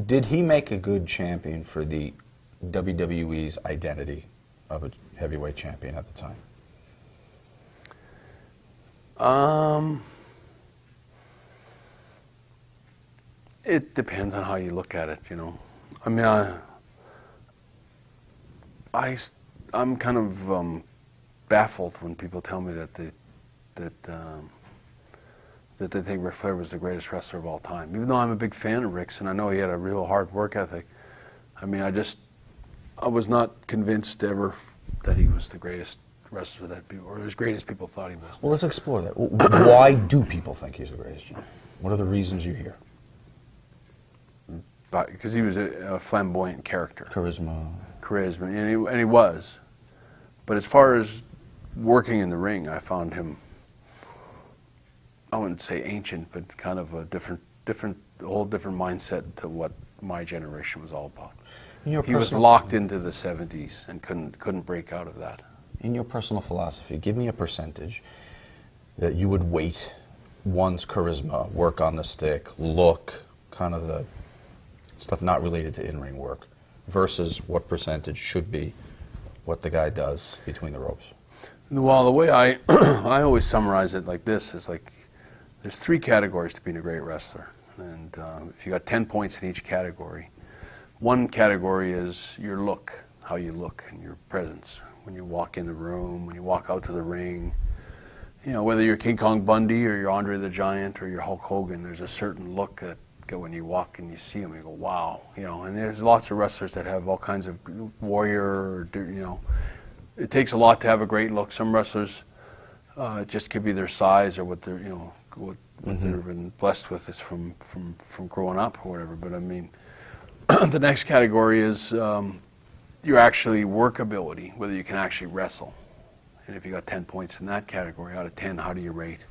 Did he make a good champion for the WWE's identity of a heavyweight champion at the time? It depends on how you look at it, you know. I mean, I'm kind of baffled when people tell me that they think Ric Flair was the greatest wrestler of all time. Even though I'm a big fan of Ric's and I know he had a real hard work ethic, I mean, I was not convinced ever that he was the greatest wrestler that people, or as great as people thought he was. Well, let's explore that. Why do people think he's the greatest champion? What are the reasons you hear? Because he was a flamboyant character. Charisma, and he was. But as far as working in the ring, I found him, I wouldn't say ancient, but kind of a whole different mindset to what my generation was all about. He was locked into the 70s and couldn't break out of that. In your personal philosophy, give me a percentage that you would weight one's charisma, work on the stick, look, kind of the stuff not related to in-ring work, versus what percentage should be what the guy does between the ropes? Well, the way I always summarize it like this is like, there's 3 categories to being a great wrestler. And if you got 10 points in each category, one category is your look, how you look and your presence. When you walk in the room, when you walk out to the ring, you know, whether you're King Kong Bundy or you're Andre the Giant or you're Hulk Hogan, there's a certain look that when you walk and you see him, you go, wow, you know. And there's lots of wrestlers that have all kinds of warrior, or, you know, it takes a lot to have a great look. Some wrestlers, it just could be their size or what they're, you know, what they've been blessed with is from growing up or whatever. But I mean, the next category is your actually workability, whether you can actually wrestle. And if you got 10 points in that category, out of 10, how do you rate?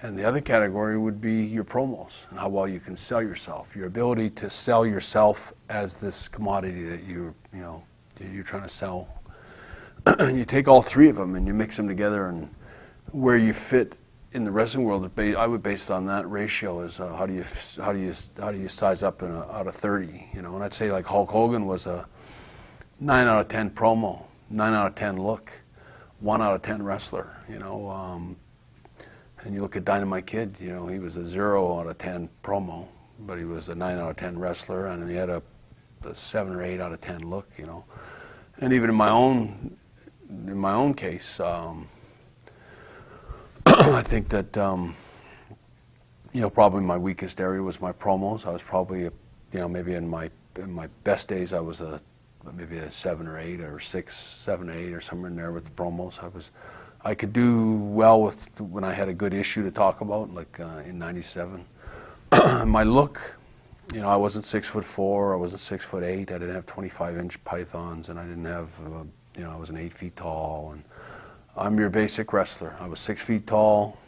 And the other category would be your promos and how well you can sell yourself, your ability to sell yourself as this commodity that you're trying to sell. And you take all 3 of them and you mix them together, and where you fit in the wrestling world, I would base it on that ratio is how do you size up out of 30, you know? And I'd say like Hulk Hogan was a 9 out of 10 promo, 9 out of 10 look, 1 out of 10 wrestler, you know. And you look at Dynamite Kid, you know, he was a 0 out of 10 promo, but he was a 9 out of 10 wrestler, and he had a 7 or 8 out of 10 look, you know. And even in my own case, I think that you know, probably my weakest area was my promos. I was probably, you know, maybe in my best days, I was maybe a 7 or 8 or 6, 7, 8 or somewhere in there with the promos. I could do well with when I had a good issue to talk about, like in '97. My look, you know, I wasn't 6'4", I wasn't 6'8", I didn't have 25-inch pythons, and I didn't have, you know, I wasn't 8 feet tall. And I'm your basic wrestler. I was 6 feet tall.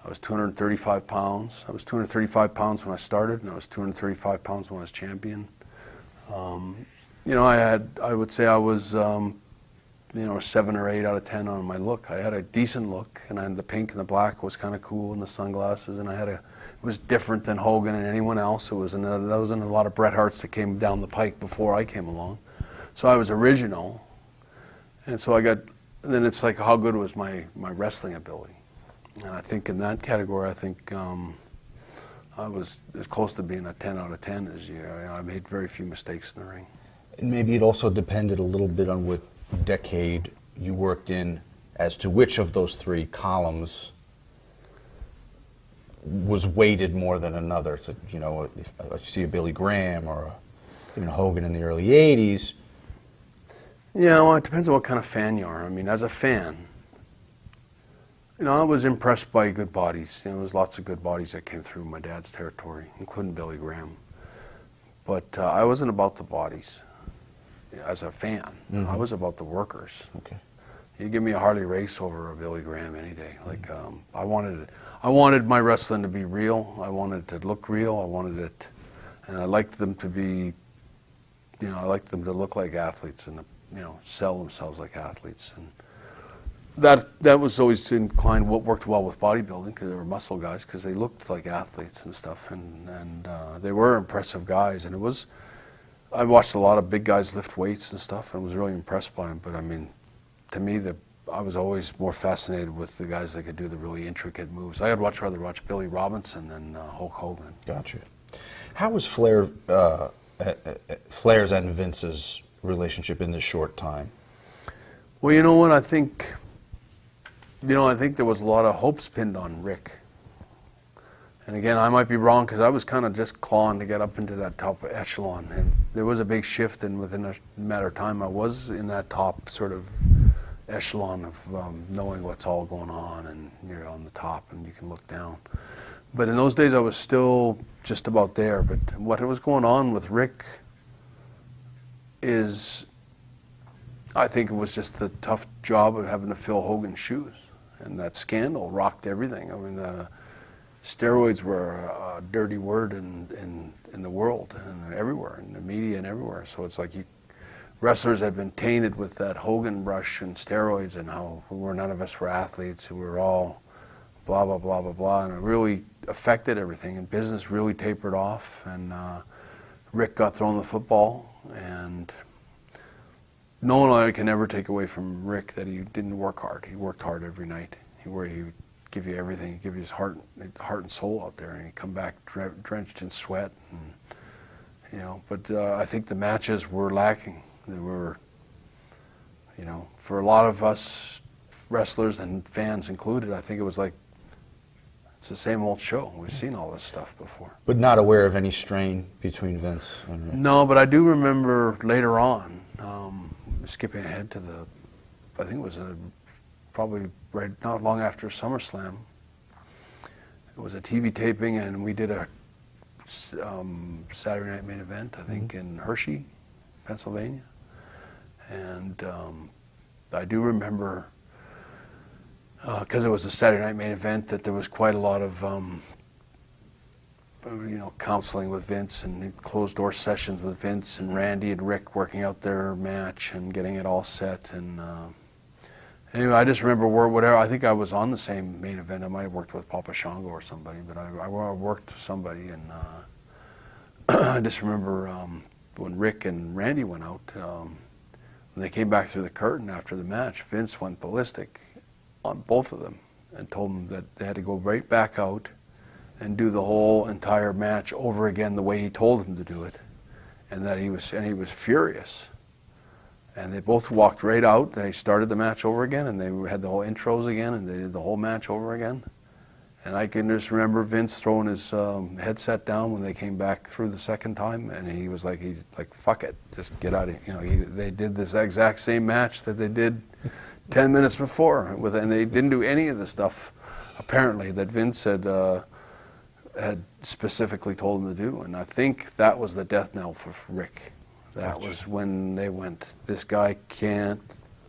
I was 235 pounds. I was 235 pounds when I started, and I was 235 pounds when I was champion. You know, I would say I was, you know, a 7 or 8 out of 10 on my look. I had a decent look, and the pink and the black was kind of cool, and the sunglasses, and it was different than Hogan and anyone else. There wasn't a lot of Bret Harts that came down the pike before I came along. So I was original, and so then it's like, how good was my wrestling ability? And I think in that category, I think I was as close to being a 10 out of 10 as you. I made very few mistakes in the ring. And maybe it also depended a little bit on what decade you worked in as to which of those 3 columns was weighted more than another. So, you know, if you see a Billy Graham or even Hogan in the early 80s. Yeah, well, it depends on what kind of fan you are. I mean, as a fan, you know, I was impressed by good bodies. You know, there was lots of good bodies that came through my dad's territory, including Billy Graham. But I wasn't about the bodies as a fan. Mm-hmm. I was about the workers. Okay. You give me a Harley Race over a Billy Graham any day. Like I wanted my wrestling to be real. I wanted it to look real. I wanted it, and I liked them to be, you know, I liked them to look like athletes and, you know, sell themselves like athletes. And that was always inclined. What worked well with bodybuilding because they were muscle guys because they looked like athletes and stuff, and they were impressive guys. And it was, I watched a lot of big guys lift weights and stuff, and was really impressed by them. But I mean, to me, I was always more fascinated with the guys that could do the really intricate moves. I'd rather watch Billy Robinson than Hulk Hogan. Gotcha. How was Flair's and Vince's relationship in this short time? Well, you know what? I think there was a lot of hopes pinned on Ric. And again, I might be wrong because I was kind of just clawing to get up into that top echelon. And there was a big shift, and within a matter of time, I was in that top sort of echelon of knowing what's all going on, and you're on the top and you can look down. But in those days, I was still just about there. But what was going on with Ric is, I think it was just the tough job of having to fill Hogan's shoes. And that scandal rocked everything. I mean, the steroids were a dirty word in the world and everywhere, in the media and everywhere. So it's like wrestlers had been tainted with that Hogan rush and steroids, and how none of us were athletes. We were all blah, blah, blah, blah, blah. And it really affected everything. And business really tapered off. And Ric got thrown the football. And no one can ever take away from Ric that he didn't work hard. He worked hard every night. He would give you everything. He'd give you his heart and soul out there, and he'd come back drenched in sweat. And, but I think the matches were lacking. They were, for a lot of us wrestlers and fans included, I think it was like, it's the same old show. We've seen all this stuff before. But not aware of any strain between Vince and Ric? No, but I do remember later on, skipping ahead to I think it was probably not long after SummerSlam. It was a TV taping, and we did a Saturday Night Main Event, I think, in Hershey, Pennsylvania. And I do remember, because it was a Saturday Night Main Event, that there was quite a lot of counseling with Vince and closed-door sessions with Vince and Randy and Ric working out their match and getting it all set. And anyway, I just remember whatever. I think I was on the same main event. I might have worked with Papa Shango or somebody, but I worked with somebody. And I just remember when Ric and Randy went out, when they came back through the curtain after the match, Vince went ballistic on both of them and told them that they had to go right back out and do the whole entire match over again the way he told them to do it, and that he was furious. And they both walked right out. They started the match over again, and they had the whole intros again, and they did the whole match over again. And I can just remember Vince throwing his headset down when they came back through the second time, and he's like, fuck it, just get out of here. They did this exact same match that they did 10 minutes before, and they didn't do any of the stuff apparently that Vince had specifically told him to do. And I think that was the death knell for Ric. That was when they went, this guy can't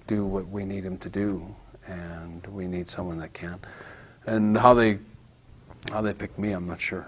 do what we need him to do, and we need someone that can. And how they picked me, I'm not sure.